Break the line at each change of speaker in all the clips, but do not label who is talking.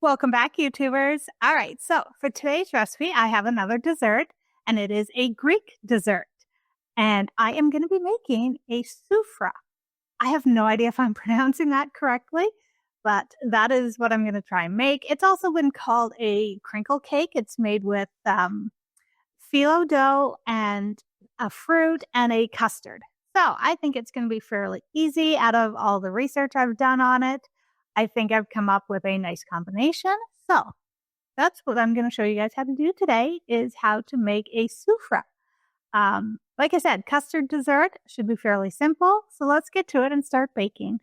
Welcome back, YouTubers. All right, so for today's recipe, I have another dessert, and it is a Greek dessert. And I am going to be making a soufra. I have no idea if I'm pronouncing that correctly, but that is what I'm going to try and make. It's also been called a crinkle cake. It's made with phyllo dough and a fruit and a custard. So I think it's going to be fairly easy out of all the research I've done on it. I think I've come up with a nice combination. So that's what I'm going to show you guys how to do today is how to make a soufra. Like I said, custard dessert should be fairly simple. So let's get to it and start baking.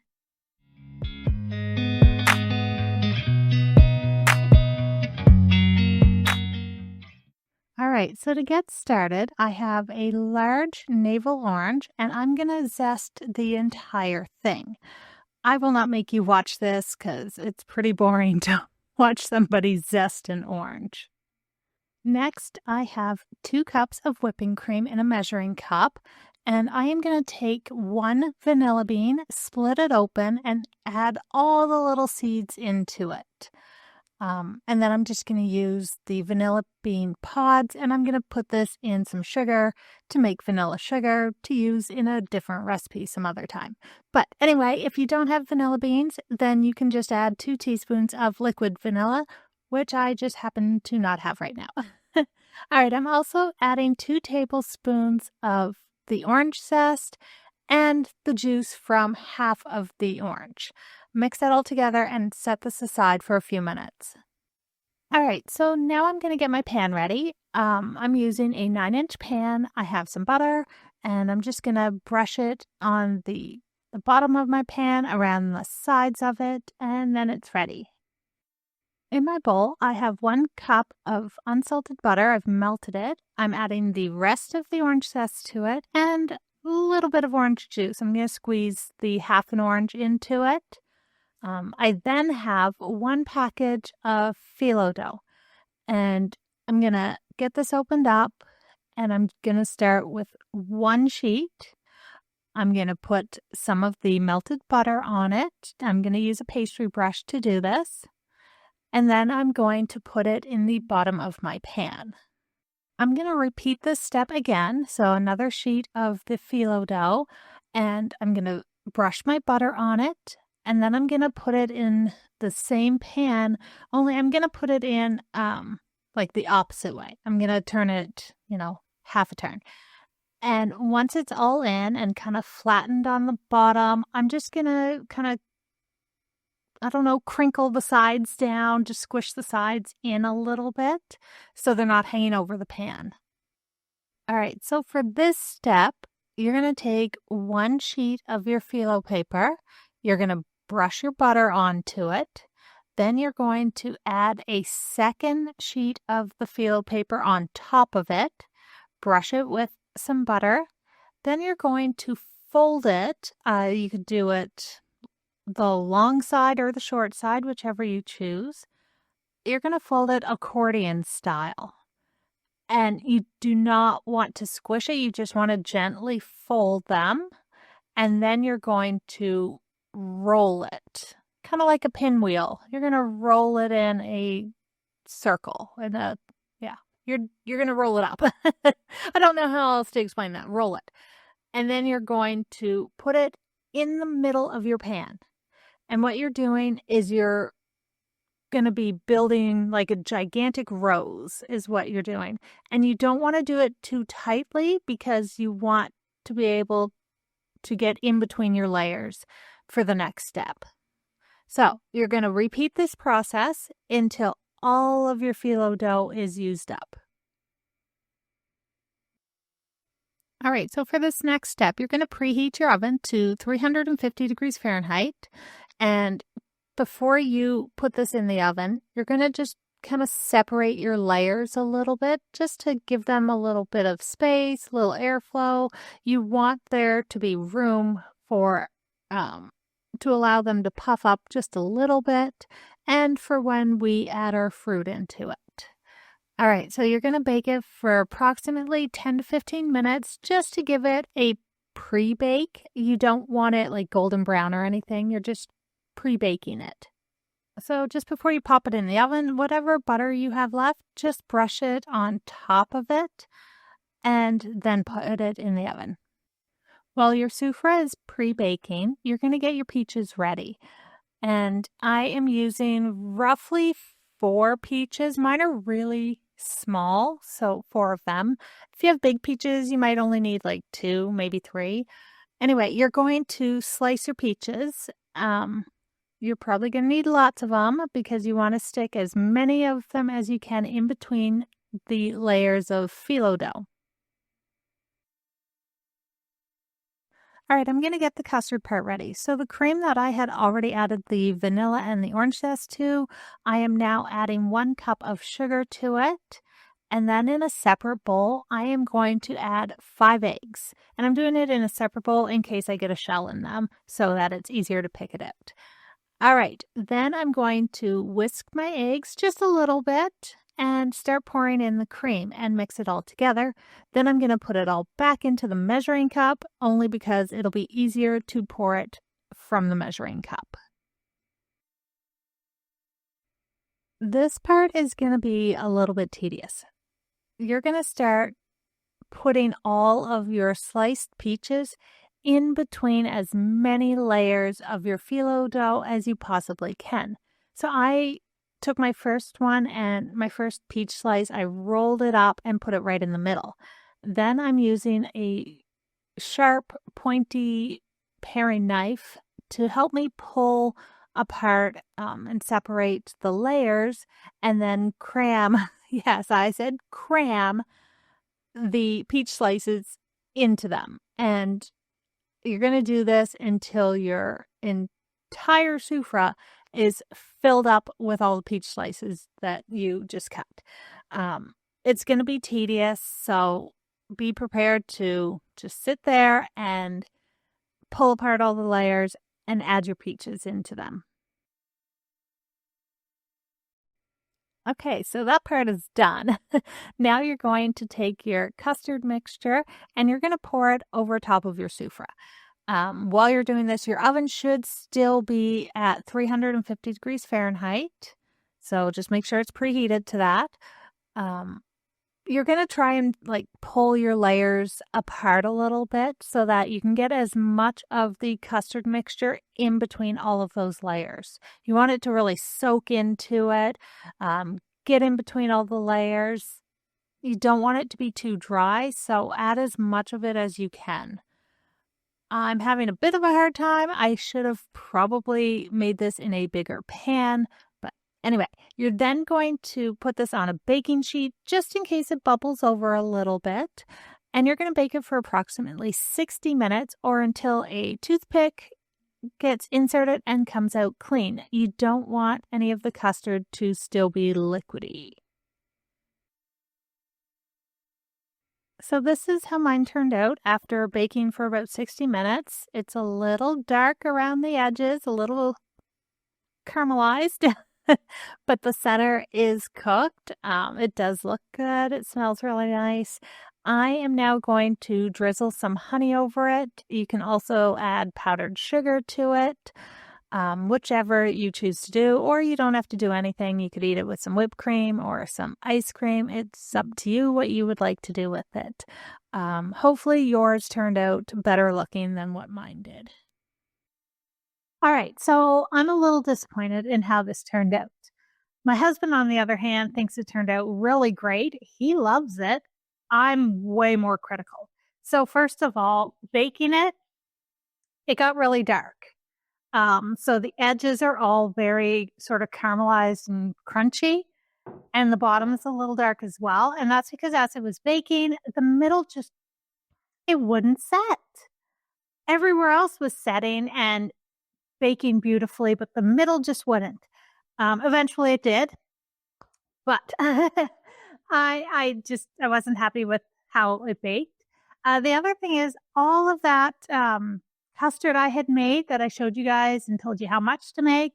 All right, so to get started, I have a large navel orange and I'm going to zest the entire thing. I will not make you watch this because it's pretty boring to watch somebody zest an orange. Next, I have 2 cups of whipping cream in a measuring cup, and I am going to take 1 vanilla bean, split it open, and add all the little seeds into it. And then I'm just going to use the vanilla bean pods, and I'm going to put this in some sugar to make vanilla sugar to use in a different recipe some other time. But anyway, if you don't have vanilla beans, then you can just add 2 teaspoons of liquid vanilla, which I just happen to not have right now. All right, I'm also adding 2 tablespoons of the orange zest and the juice from half of the orange. Mix that all together and set this aside for a few minutes. All right, so now I'm going to get my pan ready. I'm using a 9-inch pan. I have some butter, and I'm just going to brush it on the bottom of my pan, around the sides of it, and then it's ready. In my bowl, I have 1 cup of unsalted butter. I've melted it. I'm adding the rest of the orange zest to it and a little bit of orange juice. I'm going to squeeze the half an orange into it. I then have 1 package of phyllo dough, and I'm going to get this opened up, and I'm going to start with 1 sheet. I'm going to put some of the melted butter on it. I'm going to use a pastry brush to do this, and then I'm going to put it in the bottom of my pan. I'm going to repeat this step again, so another sheet of the phyllo dough, and I'm going to brush my butter on it. And then I'm going to put it in the same pan, only I'm going to put it in like the opposite way. I'm going to turn it, half a turn. And once it's all in and kind of flattened on the bottom, I'm just going to kind of, crinkle the sides down, just squish the sides in a little bit so they're not hanging over the pan. All right, so for this step, you're going to take 1 sheet of your phyllo paper. You're going to brush your butter onto it. Then you're going to add a 2nd sheet of the phyllo paper on top of it. Brush it with some butter. Then you're going to fold it. You could do it the long side or the short side, whichever you choose. You're going to fold it accordion style. And you do not want to squish it. You just want to gently fold them. And then you're going to roll it, kind of like a pinwheel. You're going to roll it in a circle. You're going to roll it up. I don't know how else to explain that. Roll it. And then you're going to put it in the middle of your pan. And what you're doing is you're going to be building like a gigantic rose is what you're doing. And you don't want to do it too tightly because you want to be able to get in between your layers for the next step. So you're going to repeat this process until all of your phyllo dough is used up. All right, so for this next step, you're going to preheat your oven to 350 degrees Fahrenheit. And before you put this in the oven, you're going to just kind of separate your layers a little bit just to give them a little bit of space, a little airflow. You want there to be room for to allow them to puff up just a little bit and for when we add our fruit into it. All right, so you're going to bake it for approximately 10 to 15 minutes just to give it a pre-bake. You don't want it like golden brown or anything. You're just pre-baking it. So just before you pop it in the oven, whatever butter you have left, just brush it on top of it and then put it in the oven. While your soufra is pre-baking, you're going to get your peaches ready. And I am using roughly 4 peaches. Mine are really small, so 4 of them. If you have big peaches, you might only need like 2, maybe 3. Anyway, you're going to slice your peaches. You're probably going to need lots of them because you want to stick as many of them as you can in between the layers of phyllo dough. All right, I'm going to get the custard part ready. So the cream that I had already added the vanilla and the orange zest to, I am now adding 1 cup of sugar to it. And then in a separate bowl, I am going to add 5 eggs. And I'm doing it in a separate bowl in case I get a shell in them so that it's easier to pick it out. All right, then I'm going to whisk my eggs just a little bit and start pouring in the cream and mix it all together. Then I'm going to put it all back into the measuring cup only because it'll be easier to pour it from the measuring cup. This part is going to be a little bit tedious. You're going to start putting all of your sliced peaches in between as many layers of your phyllo dough as you possibly can. So I took my first one and my first peach slice, I rolled it up and put it right in the middle. Then I'm using a sharp, pointy paring knife to help me pull apart and separate the layers and then cram, yes, I said cram the peach slices into them. And you're going to do this until your entire soufra is filled up with all the peach slices that you just cut. It's going to be tedious, so be prepared to just sit there and pull apart all the layers and add your peaches into them. Okay, so that part is done. Now you're going to take your custard mixture and you're going to pour it over top of your soufra. While you're doing this, your oven should still be at 350 degrees Fahrenheit. So just make sure it's preheated to that. You're going to try and like pull your layers apart a little bit so that you can get as much of the custard mixture in between all of those layers. You want it to really soak into it, get in between all the layers. You don't want it to be too dry, so add as much of it as you can. I'm having a bit of a hard time. I should have probably made this in a bigger pan. But anyway, you're then going to put this on a baking sheet just in case it bubbles over a little bit. And you're going to bake it for approximately 60 minutes or until a toothpick gets inserted and comes out clean. You don't want any of the custard to still be liquidy. So this is how mine turned out after baking for about 60 minutes. It's a little dark around the edges, a little caramelized, but the center is cooked. It does look good. It smells really nice. I am now going to drizzle some honey over it. You can also add powdered sugar to it. Whichever you choose to do, or you don't have to do anything. You could eat it with some whipped cream or some ice cream. It's up to you what you would like to do with it. Hopefully yours turned out better looking than what mine did. All right, so I'm a little disappointed in how this turned out. My husband, on the other hand, thinks it turned out really great. He loves it. I'm way more critical. So first of all, baking it, it got really dark. So the edges are all very sort of caramelized and crunchy, and the bottom is a little dark as well. And that's because as it was baking, the middle just, it wouldn't set. Everywhere else was setting and baking beautifully, but the middle just wouldn't. Eventually it did, but I wasn't happy with how it baked. The other thing is all of that, custard I had made that I showed you guys and told you how much to make,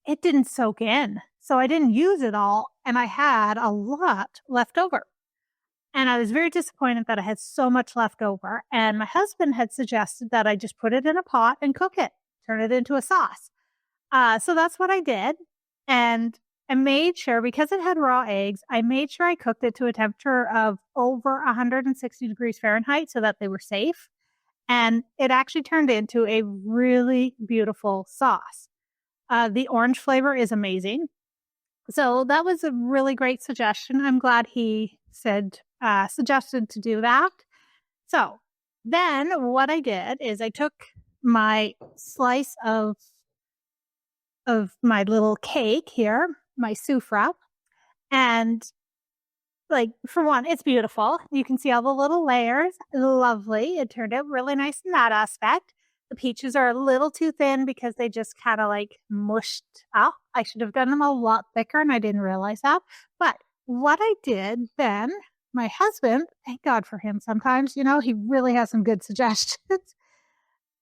it didn't soak in. So I didn't use it all and I had a lot left over. And I was very disappointed that I had so much left over. And my husband had suggested that I just put it in a pot and cook it, turn it into a sauce. So that's what I did. And I made sure, because it had raw eggs, I made sure I cooked it to a temperature of over 160 degrees Fahrenheit so that they were safe. And it actually turned into a really beautiful sauce. The orange flavor is amazing. So that was a really great suggestion. I'm glad he suggested to do that. So then what I did is I took my slice of my little cake here, my soufra, and like, for one, it's beautiful. You can see all the little layers. Lovely. It turned out really nice in that aspect. The peaches are a little too thin because they just kind of like mushed up. I should have done them a lot thicker and I didn't realize that. But what I did then, my husband, thank God for him sometimes, he really has some good suggestions.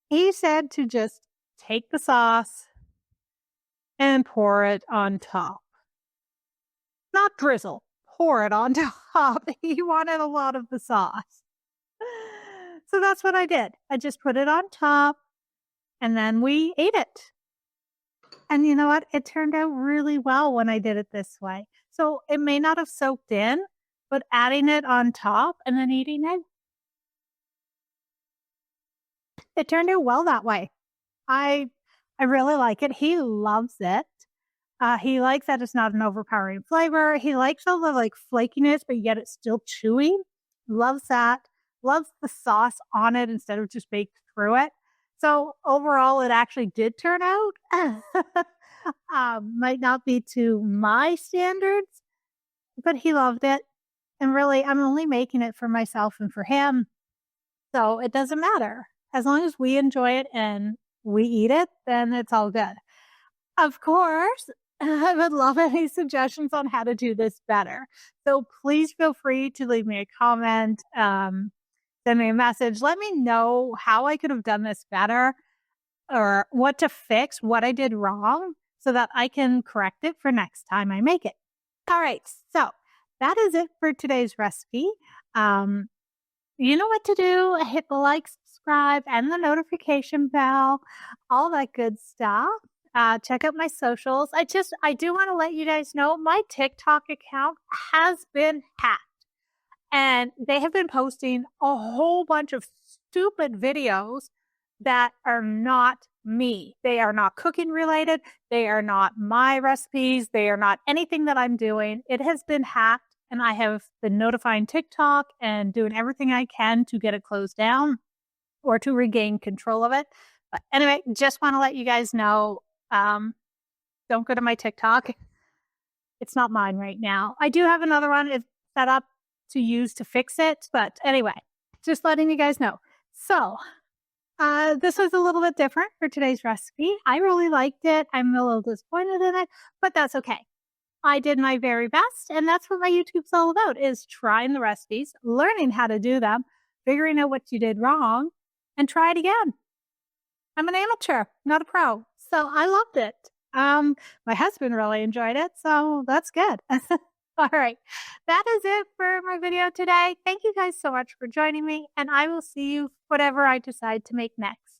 He said to just take the sauce and pour it on top. Not drizzle, pour it on top. He wanted a lot of the sauce. So that's what I did. I just put it on top and then we ate it. And you know what? It turned out really well when I did it this way. So it may not have soaked in, but adding it on top and then eating it turned out well that way. I really like it. He loves it. He likes that it's not an overpowering flavor. He likes all the like flakiness, but yet it's still chewy. Loves that. Loves the sauce on it instead of just baked through it. So overall, it actually did turn out. Might not be to my standards, but he loved it. And really, I'm only making it for myself and for him. So it doesn't matter. As long as we enjoy it and we eat it, then it's all good. Of course, I would love any suggestions on how to do this better. So please feel free to leave me a comment, send me a message. Let me know how I could have done this better or what to fix, what I did wrong so that I can correct it for next time I make it. All right. So that is it for today's recipe. You know what to do. Hit the like, subscribe, and the notification bell, all that good stuff. Check out my socials. I do want to let you guys know my TikTok account has been hacked and they have been posting a whole bunch of stupid videos that are not me. They are not cooking related. They are not my recipes. They are not anything that I'm doing. It has been hacked and I have been notifying TikTok and doing everything I can to get it closed down or to regain control of it. But anyway, just want to let you guys know, don't go to my TikTok. It's not mine right now. I do have another one set up to use to fix it. But anyway, just letting you guys know. So this was a little bit different for today's recipe. I really liked it. I'm a little disappointed in it, but that's okay. I did my very best, and that's what my YouTube's all about, is trying the recipes, learning how to do them, figuring out what you did wrong, and try it again. I'm an amateur, not a pro, so I loved it. My husband really enjoyed it, so that's good. All right, that is it for my video today. Thank you guys so much for joining me, and I will see you whatever I decide to make next.